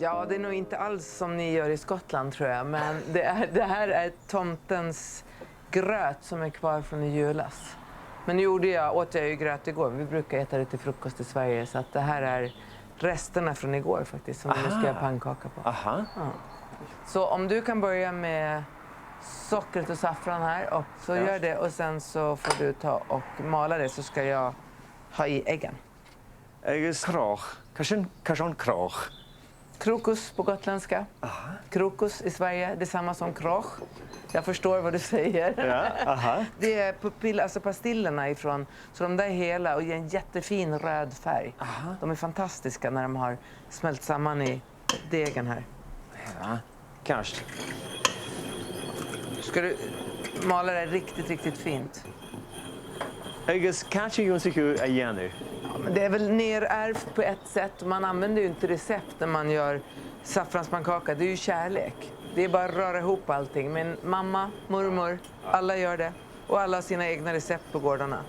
Ja, det är nog inte alls som ni gör i Skottland tror jag. Men det här är tomtens gröt som är kvar från i julas. Men nu åt jag ju gröt igår. Vi brukar äta det till frukost i Sverige. Så att det här är resterna från igår faktiskt som vi nu ska göra pannkaka på. Aha. Ja. Så om du kan börja med sockret och saffran här. Och så gör det och sen så får du ta och mala det så ska jag ha i äggen. Äggens krach. Kanske en krach. Krokus på gotländska. Aha. Krokus i Sverige, det är samma som krach. Jag förstår vad du säger. Ja, aha. Det är alltså pastillerna ifrån. Så de där är hela och ger en jättefin röd färg. Aha. De är fantastiska när de har smält samman i degen här. Ja, kanske. Ska du mala det riktigt, riktigt fint? Äggens kanske jag tycker igen nu. Men det är väl nerärvt på ett sätt. Man använder ju inte recept när man gör saffranspannkaka. Det är ju kärlek. Det är bara att röra ihop allting. Men mamma, mormor, alla gör det. Och alla har sina egna recept på gårdarna.